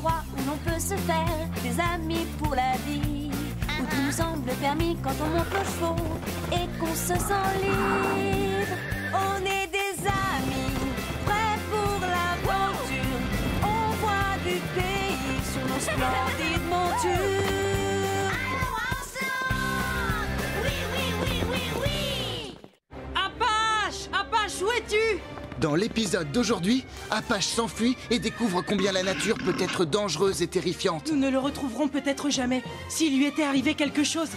endroit où l'on peut se faire des amis pour la vie, où tout nous semble permis quand on monte nos chevaux et qu'on se sent libre. On est des amis, prêts pour l'aventure. On voit du pays sur nos splendides montures. Allons ensemble! Oui, oui, oui, oui, oui! Apache! Apache, où es-tu? Dans l'épisode d'aujourd'hui, Apache s'enfuit et découvre combien la nature peut être dangereuse et terrifiante. Nous ne le retrouverons peut-être jamais. S'il lui était arrivé quelque chose...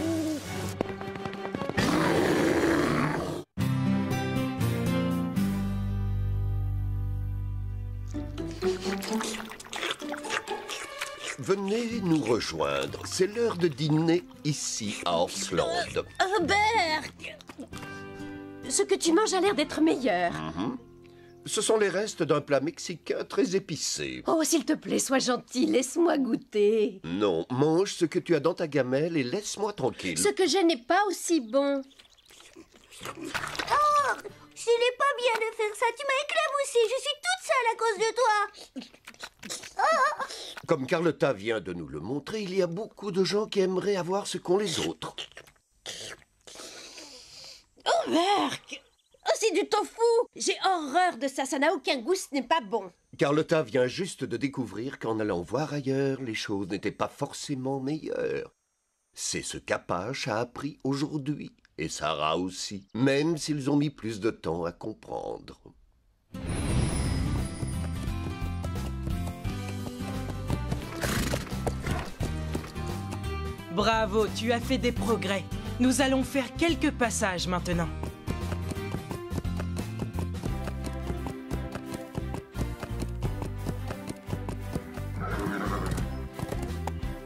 Venez nous rejoindre. C'est l'heure de dîner ici à Horsland. Berk! Ce que tu manges a l'air d'être meilleur. Ce sont les restes d'un plat mexicain très épicé. Oh, s'il te plaît, sois gentil, laisse-moi goûter. Non, mange ce que tu as dans ta gamelle et laisse-moi tranquille. Ce que j'ai n'est pas aussi bon. Oh, ce n'est pas bien de faire ça. Tu m'as éclaboussé. Je suis toute seule à cause de toi. Comme Carlotta vient de nous le montrer, il y a beaucoup de gens qui aimeraient avoir ce qu'ont les autres. Oh, Berk! Oh, c'est du tofu! J'ai horreur de ça, ça n'a aucun goût, ce n'est pas bon. Carlotta vient juste de découvrir qu'en allant voir ailleurs, les choses n'étaient pas forcément meilleures. C'est ce qu'Apache a appris aujourd'hui, et Sarah aussi, même s'ils ont mis plus de temps à comprendre. Bravo, tu as fait des progrès. Nous allons faire quelques passages maintenant.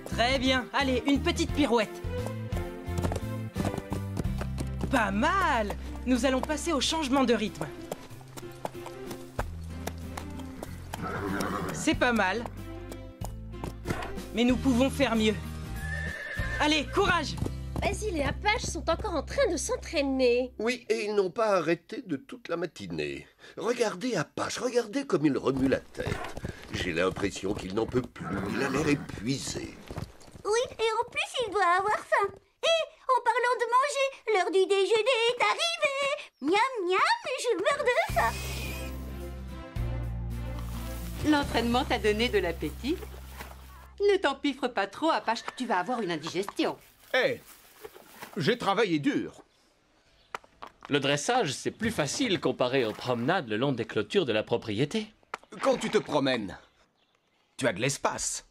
Très bien. Allez, une petite pirouette. Pas mal. Nous allons passer au changement de rythme. C'est pas mal. Mais nous pouvons faire mieux. Allez, courage! Basil et Apache sont encore en train de s'entraîner. Oui, et ils n'ont pas arrêté de toute la matinée. Regardez Apache, regardez comme il remue la tête. J'ai l'impression qu'il n'en peut plus, il a l'air épuisé. Oui, et en plus, il doit avoir faim. Et en parlant de manger, l'heure du déjeuner est arrivée. Miam, miam, je meurs de faim. L'entraînement t'a donné de l'appétit? Ne t'empiffre pas trop, Apache, tu vas avoir une indigestion. Hé, j'ai travaillé dur. Le dressage, c'est plus facile comparé aux promenades le long des clôtures de la propriété. Quand tu te promènes, tu as de l'espace.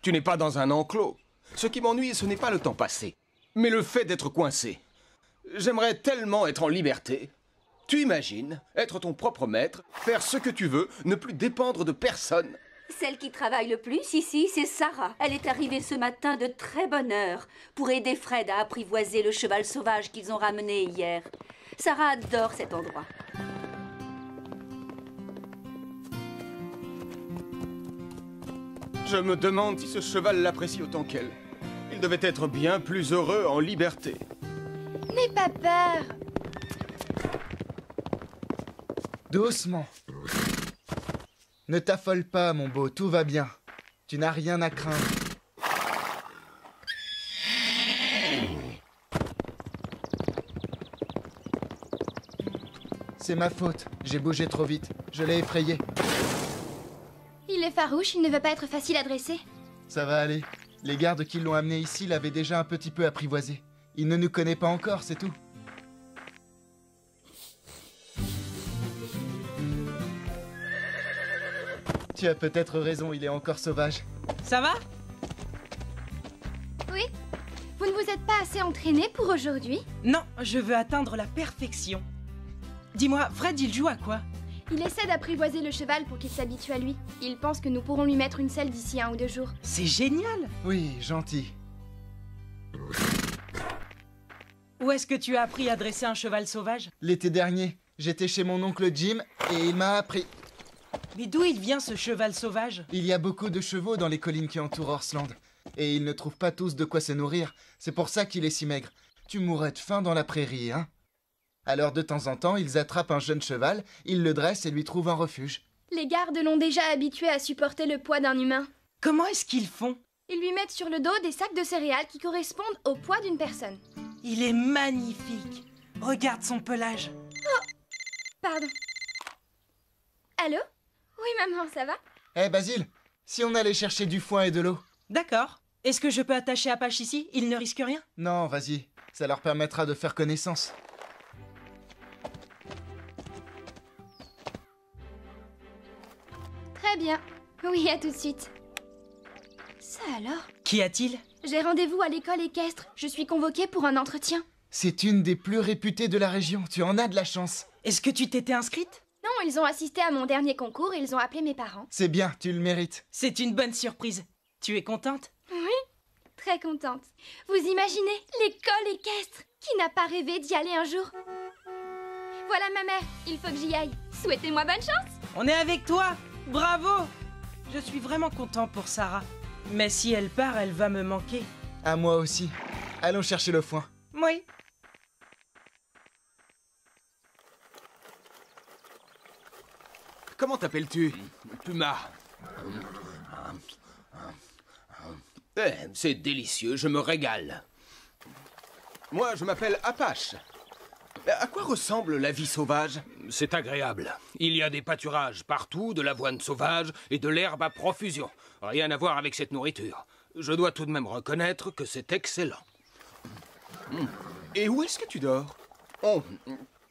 Tu n'es pas dans un enclos. Ce qui m'ennuie, ce n'est pas le temps passé, mais le fait d'être coincé. J'aimerais tellement être en liberté. Tu imagines être ton propre maître, faire ce que tu veux, ne plus dépendre de personne. Celle qui travaille le plus ici, c'est Sarah. Elle est arrivée ce matin de très bonne heure pour aider Fred à apprivoiser le cheval sauvage qu'ils ont ramené hier. Sarah adore cet endroit. Je me demande si ce cheval l'apprécie autant qu'elle. Il devait être bien plus heureux en liberté. N'aie pas peur. Doucement. Ne t'affole pas, mon beau, tout va bien. Tu n'as rien à craindre. C'est ma faute. J'ai bougé trop vite. Je l'ai effrayé. Il est farouche, il ne veut pas être facile à dresser. Ça va aller. Les gardes qui l'ont amené ici l'avaient déjà un petit peu apprivoisé. Il ne nous connaît pas encore, c'est tout. Tu as peut-être raison, il est encore sauvage. Ça va? Oui. Vous ne vous êtes pas assez entraîné pour aujourd'hui? Non, je veux atteindre la perfection. Dis-moi, Fred, il joue à quoi? Il essaie d'apprivoiser le cheval pour qu'il s'habitue à lui. Il pense que nous pourrons lui mettre une selle d'ici 1 ou 2 jours. C'est génial! Oui, gentil. Où est-ce que tu as appris à dresser un cheval sauvage? L'été dernier, j'étais chez mon oncle Jim et il m'a appris. Mais d'où il vient ce cheval sauvage? Il y a beaucoup de chevaux dans les collines qui entourent Horsland. Et ils ne trouvent pas tous de quoi se nourrir. C'est pour ça qu'il est si maigre. Tu mourrais de faim dans la prairie, hein? Alors de temps en temps, ils attrapent un jeune cheval, ils le dressent et lui trouvent un refuge. Les gardes l'ont déjà habitué à supporter le poids d'un humain. Comment est-ce qu'ils font? Ils lui mettent sur le dos des sacs de céréales qui correspondent au poids d'une personne. Il est magnifique. Regarde son pelage. Pardon. Allô? Oui, maman, ça va? Eh, Basile, si on allait chercher du foin et de l'eau? D'accord. Est-ce que je peux attacher Apache ici? Il ne risque rien? Non, vas-y. Ça leur permettra de faire connaissance. Très bien. Oui, à tout de suite. Ça alors? Qu'y a-t-il? J'ai rendez-vous à l'école équestre. Je suis convoquée pour un entretien. C'est une des plus réputées de la région. Tu en as de la chance. Est-ce que tu t'étais inscrite? Non, ils ont assisté à mon dernier concours et ils ont appelé mes parents. C'est bien, tu le mérites. C'est une bonne surprise. Tu es contente? Oui, très contente. Vous imaginez l'école équestre? Qui n'a pas rêvé d'y aller un jour? Voilà ma mère, il faut que j'y aille. Souhaitez-moi bonne chance. On est avec toi! Bravo! Je suis vraiment content pour Sarah. Mais si elle part, elle va me manquer. À moi aussi. Allons chercher le foin. Oui. Comment t'appelles-tu? Puma. C'est délicieux, je me régale. Moi, je m'appelle Apache. À quoi ressemble la vie sauvage? C'est agréable. Il y a des pâturages partout, de l'avoine sauvage et de l'herbe à profusion. Rien à voir avec cette nourriture. Je dois tout de même reconnaître que c'est excellent. Et où est-ce que tu dors? Oh,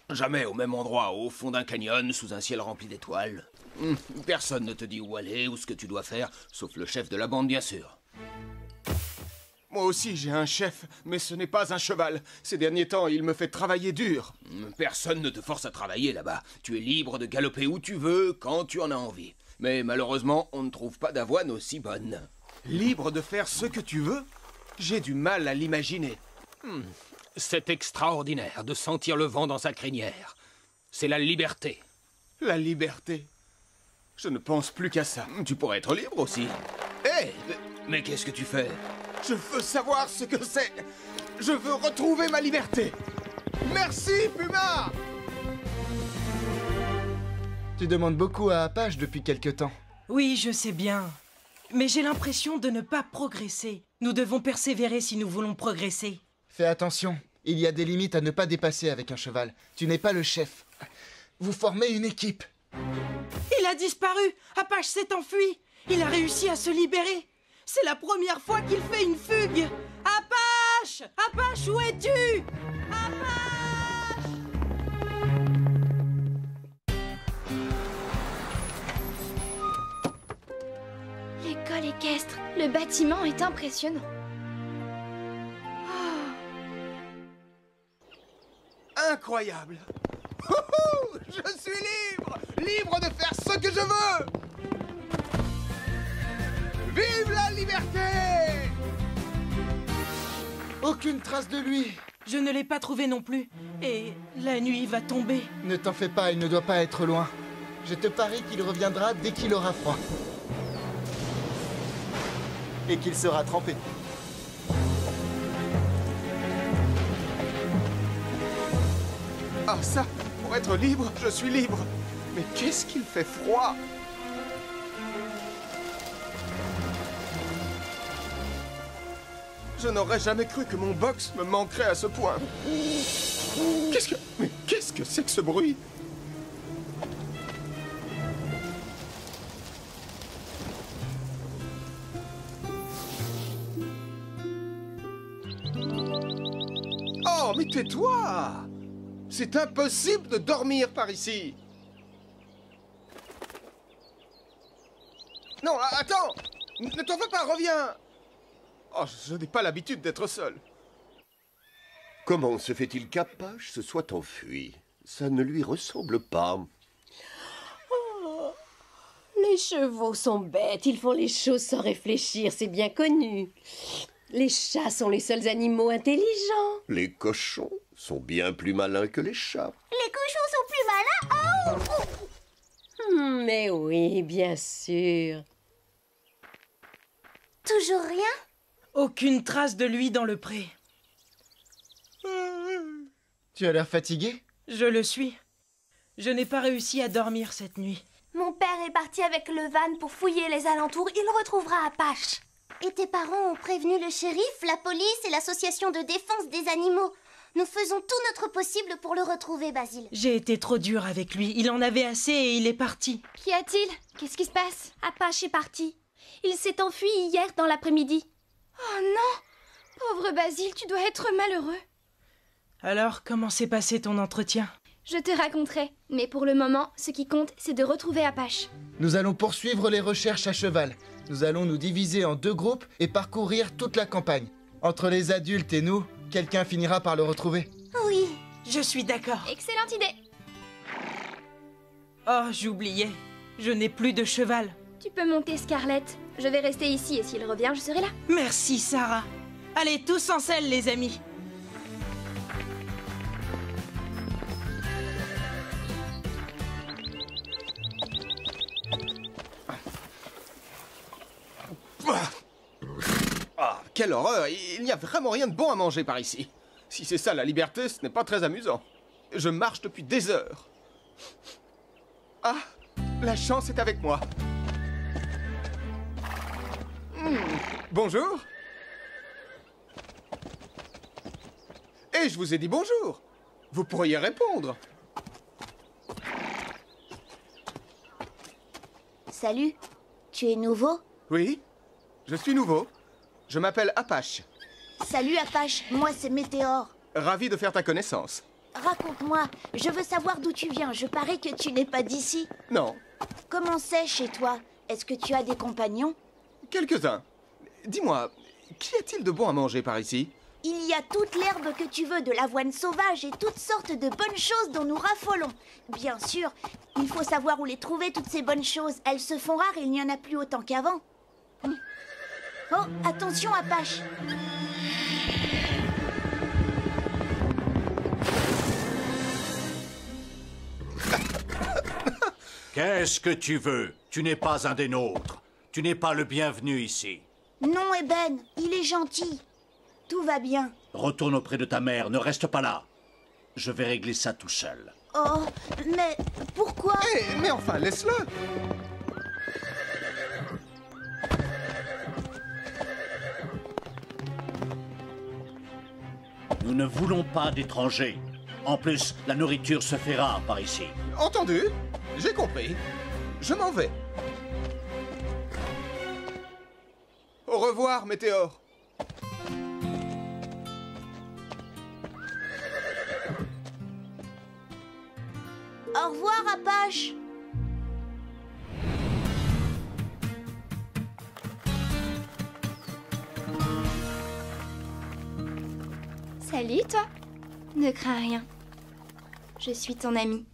jamais au même endroit, au fond d'un canyon, sous un ciel rempli d'étoiles. Personne ne te dit où aller ou ce que tu dois faire, sauf le chef de la bande, bien sûr. Moi aussi, j'ai un chef, mais ce n'est pas un cheval. Ces derniers temps, il me fait travailler dur. Personne ne te force à travailler là-bas. Tu es libre de galoper où tu veux, quand tu en as envie. Mais malheureusement, on ne trouve pas d'avoine aussi bonne. Libre de faire ce que tu veux? J'ai du mal à l'imaginer. C'est extraordinaire de sentir le vent dans sa crinière. C'est la liberté. La liberté? Je ne pense plus qu'à ça. Tu pourrais être libre aussi. Hé! Mais qu'est-ce que tu fais? Je veux savoir ce que c'est. Je veux retrouver ma liberté. Merci, Puma! Tu demandes beaucoup à Apache depuis quelque temps. Oui, je sais bien. Mais j'ai l'impression de ne pas progresser. Nous devons persévérer si nous voulons progresser. Fais attention. Il y a des limites à ne pas dépasser avec un cheval. Tu n'es pas le chef. Vous formez une équipe. Il a disparu! Apache s'est enfui! Il a réussi à se libérer! C'est la première fois qu'il fait une fugue! Apache! Apache, où es-tu? Apache! L'école équestre. Le bâtiment est impressionnant. Incroyable! Houhou! Je suis libre! Libre de faire ce que je veux! Vive la liberté! Aucune trace de lui. Je ne l'ai pas trouvé non plus. Et la nuit va tomber. Ne t'en fais pas, il ne doit pas être loin. Je te parie qu'il reviendra dès qu'il aura froid. Et qu'il sera trempé. Ah ça, pour être libre, je suis libre. Mais qu'est-ce qu'il fait froid! Je n'aurais jamais cru que mon box me manquerait à ce point. Mais qu'est-ce que c'est que ce bruit? Oh, mais tais-toi! C'est impossible de dormir par ici! Non, attends! Ne t'en fais pas, reviens! Oh, je n'ai pas l'habitude d'être seul. Comment se fait-il qu'Apache se soit enfui? Ça ne lui ressemble pas. Oh, les chevaux sont bêtes, ils font les choses sans réfléchir, c'est bien connu. Les chats sont les seuls animaux intelligents. Les cochons sont bien plus malins que les chats. Les cochons sont plus malins. Oh! Mais oui, bien sûr. Toujours rien? Aucune trace de lui dans le pré. Tu as l'air fatigué? Je le suis. Je n'ai pas réussi à dormir cette nuit. Mon père est parti avec le van pour fouiller les alentours. Il retrouvera Apache. Et tes parents ont prévenu le shérif, la police et l'association de défense des animaux. Nous faisons tout notre possible pour le retrouver, Basile. J'ai été trop dure avec lui. Il en avait assez et il est parti. Qu'y a-t-il? Qu'est-ce qui se passe? Apache est parti. Il s'est enfui hier dans l'après-midi. Oh non! Pauvre Basile, tu dois être malheureux. Alors, comment s'est passé ton entretien? Je te raconterai. Mais pour le moment, ce qui compte, c'est de retrouver Apache. Nous allons poursuivre les recherches à cheval. Nous allons nous diviser en 2 groupes et parcourir toute la campagne. Entre les adultes et nous, quelqu'un finira par le retrouver. Oui. Je suis d'accord. Excellente idée. Oh, j'oubliais. Je n'ai plus de cheval. Tu peux monter, Scarlett. Je vais rester ici et s'il revient, je serai là. Merci, Sarah. Allez, tous en selle, les amis. Ah, quelle horreur! Il n'y a vraiment rien de bon à manger par ici. Si c'est ça la liberté, ce n'est pas très amusant. Je marche depuis des heures. Ah, la chance est avec moi. Bonjour. Et je vous ai dit bonjour. Vous pourriez répondre. Salut. Tu es nouveau? Oui, je suis nouveau. Je m'appelle Apache. Salut Apache, moi c'est Météore. Ravi de faire ta connaissance. Raconte-moi, je veux savoir d'où tu viens. Je parie que tu n'es pas d'ici. Non, Comment c'est chez toi? Est-ce que tu as des compagnons? quelques-uns. Dis-moi, qu'y a-t-il de bon à manger par ici? Il y a toute l'herbe que tu veux, de l'avoine sauvage et toutes sortes de bonnes choses dont nous raffolons. Bien sûr, il faut savoir où les trouver, toutes ces bonnes choses. Elles se font rares et il n'y en a plus autant qu'avant. Oh, attention Apache. Qu'est-ce que tu veux? Tu n'es pas un des nôtres. Tu n'es pas le bienvenu ici. Non, Eben, il est gentil. Tout va bien. Retourne auprès de ta mère, ne reste pas là. Je vais régler ça tout seul. Oh, mais pourquoi? Mais enfin, laisse-le! Nous ne voulons pas d'étrangers. En plus, la nourriture se fait rare par ici. Entendu? J'ai compris. Je m'en vais. Au revoir, Météore. Au revoir Apache. Salut, toi. Ne crains rien. Je suis ton ami.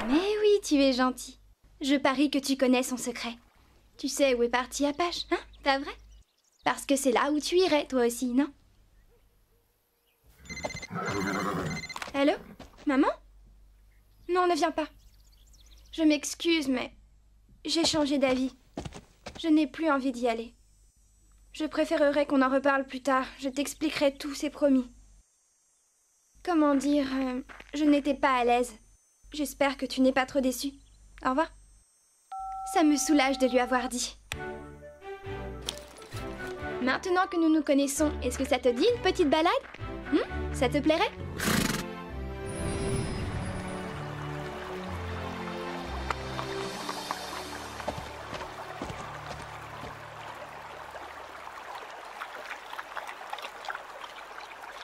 Mais oui, tu es gentil. Je parie que tu connais son secret. Tu sais où est parti Apache, hein? Pas vrai? Parce que c'est là où tu irais, toi aussi, non? Allô? Maman? Non, ne viens pas. Je m'excuse, mais j'ai changé d'avis. Je n'ai plus envie d'y aller. Je préférerais qu'on en reparle plus tard. Je t'expliquerai tout, c'est promis. Comment dire, je n'étais pas à l'aise. J'espère que tu n'es pas trop déçu. Au revoir. Ça me soulage de lui avoir dit. Maintenant que nous nous connaissons, est-ce que ça te dit une petite balade? Ça te plairait?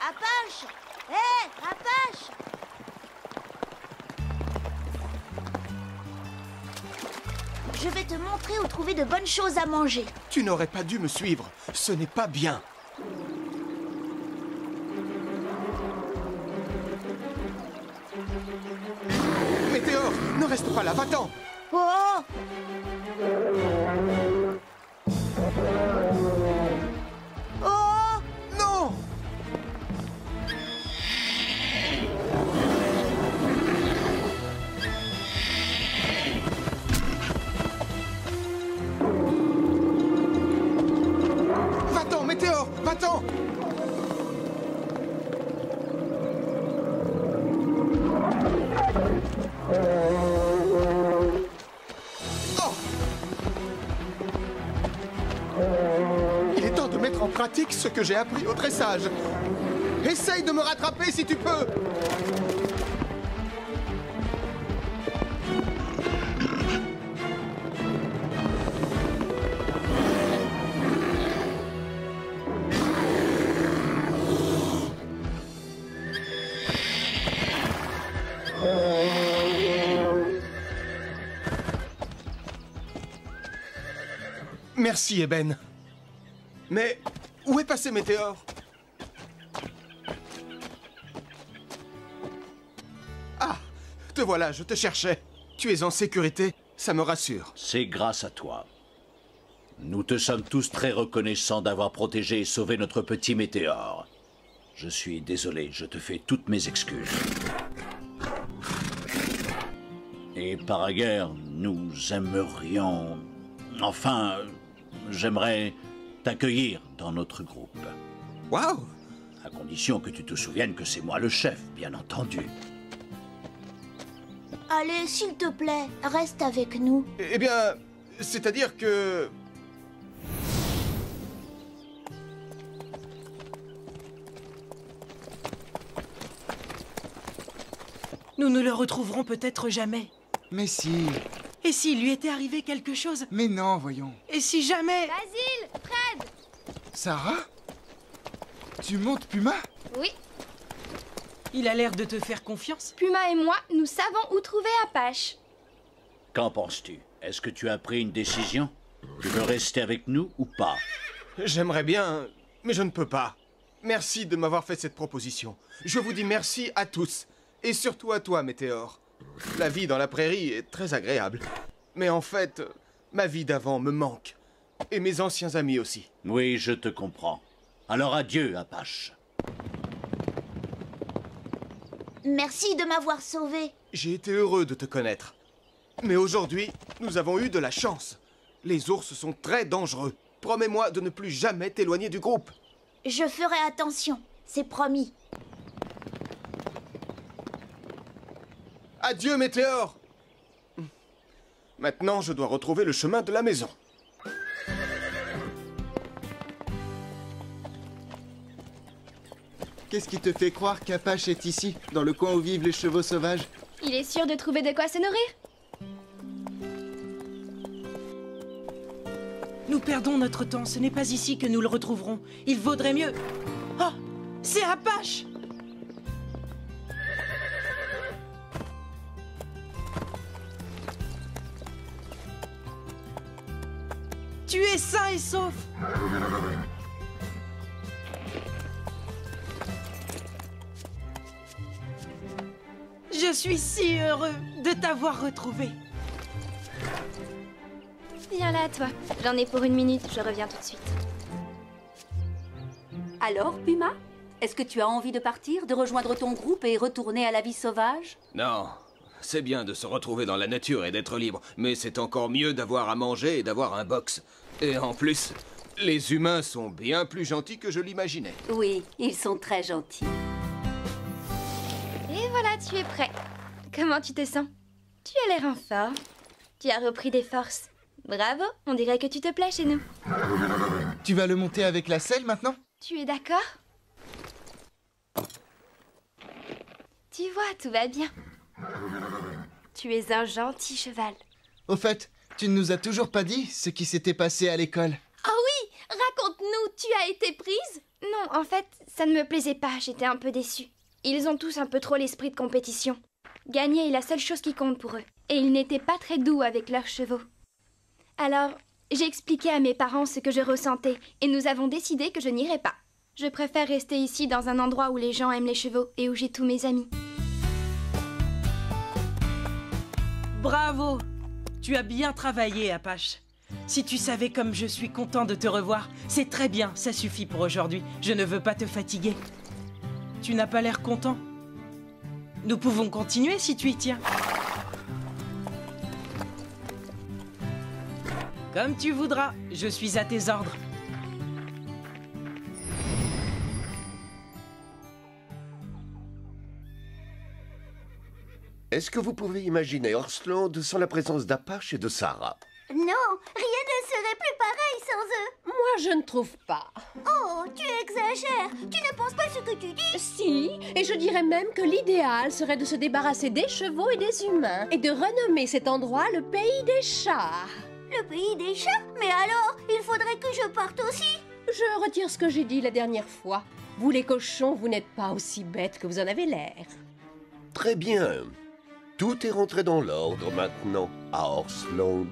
Apache! Hé, Apache! Je vais te montrer où trouver de bonnes choses à manger. Tu n'aurais pas dû me suivre. Ce n'est pas bien. Météore, ne reste pas là, va-t'en. Oh! Oh! Non! Va-t'en, Météore, va-t'en! pratique ce que j'ai appris au dressage. Essaye de me rattraper si tu peux. Merci, Eben. Mais où est passé Météore? Ah, te voilà, je te cherchais. Tu es en sécurité, ça me rassure. C'est grâce à toi. Nous te sommes tous très reconnaissants d'avoir protégé et sauvé notre petit Météore. Je suis désolé, je te fais toutes mes excuses. Et par ailleurs, nous aimerions... Enfin, j'aimerais t'accueillir dans notre groupe. Waouh! À condition que tu te souviennes que c'est moi le chef, bien entendu. Allez, s'il te plaît, reste avec nous. Eh bien, c'est-à-dire que... Nous ne le retrouverons peut-être jamais. Mais si. Et s'il lui était arrivé quelque chose? Mais non, voyons. Et si jamais... Basile, Fred! Sarah? Tu montes Puma? Oui, Il a l'air de te faire confiance. Puma et moi, nous savons où trouver Apache. Qu'en penses-tu? Est-ce que tu as pris une décision? Tu veux rester avec nous ou pas? J'aimerais bien, mais je ne peux pas. Merci de m'avoir fait cette proposition. Je vous dis merci à tous. Et surtout à toi, Météore. La vie dans la prairie est très agréable. Mais en fait, ma vie d'avant me manque. Et mes anciens amis aussi. Oui, je te comprends. Alors adieu, Apache. Merci de m'avoir sauvé. J'ai été heureux de te connaître. Mais aujourd'hui, nous avons eu de la chance. Les ours sont très dangereux. Promets-moi de ne plus jamais t'éloigner du groupe. Je ferai attention, c'est promis. Adieu, Météore! Maintenant, je dois retrouver le chemin de la maison. Qu'est-ce qui te fait croire qu'Apache est ici, dans le coin où vivent les chevaux sauvages? Il est sûr de trouver de quoi se nourrir. Nous perdons notre temps, ce n'est pas ici que nous le retrouverons. Il vaudrait mieux... Oh, c'est Apache! Tu es sain et sauf! Je suis si heureux de t'avoir retrouvé. Viens là, toi. J'en ai pour 1 minute, je reviens tout de suite. Alors, Puma? Est-ce que tu as envie de partir, de rejoindre ton groupe et retourner à la vie sauvage? Non, c'est bien de se retrouver dans la nature et d'être libre, mais c'est encore mieux d'avoir à manger et d'avoir un box. Et en plus, les humains sont bien plus gentils que je l'imaginais. Oui, ils sont très gentils. Et voilà, tu es prêt. Comment tu te sens? Tu as l'air en forme. Tu as repris des forces. Bravo, on dirait que tu te plais chez nous. Tu vas le monter avec la selle maintenant? Tu es d'accord? Tu vois, tout va bien. Tu es un gentil cheval. Au fait, tu ne nous as toujours pas dit ce qui s'était passé à l'école. Oh oui, raconte-nous, tu as été prise? Non, en fait, ça ne me plaisait pas, j'étais un peu déçue. Ils ont tous un peu trop l'esprit de compétition. Gagner est la seule chose qui compte pour eux. Et ils n'étaient pas très doux avec leurs chevaux. Alors, j'ai expliqué à mes parents ce que je ressentais et nous avons décidé que je n'irais pas. Je préfère rester ici dans un endroit où les gens aiment les chevaux et où j'ai tous mes amis. Bravo! Tu as bien travaillé, Apache. Si tu savais comme je suis content de te revoir, c'est très bien, ça suffit pour aujourd'hui. Je ne veux pas te fatiguer. Tu n'as pas l'air content? Nous pouvons continuer si tu y tiens. Comme tu voudras, je suis à tes ordres. Est-ce que vous pouvez imaginer Horsland sans la présence d'Apache et de Sarah? Non, rien ne serait plus pareil sans eux. Moi, je ne trouve pas. Oh, tu exagères. Tu ne penses pas ce que tu dis? Si, et je dirais même que l'idéal serait de se débarrasser des chevaux et des humains et de renommer cet endroit le pays des chats. Le pays des chats? Mais alors, il faudrait que je parte aussi. Je retire ce que j'ai dit la dernière fois. Vous les cochons, vous n'êtes pas aussi bêtes que vous en avez l'air. Très bien. Tout est rentré dans l'ordre maintenant à Horseland.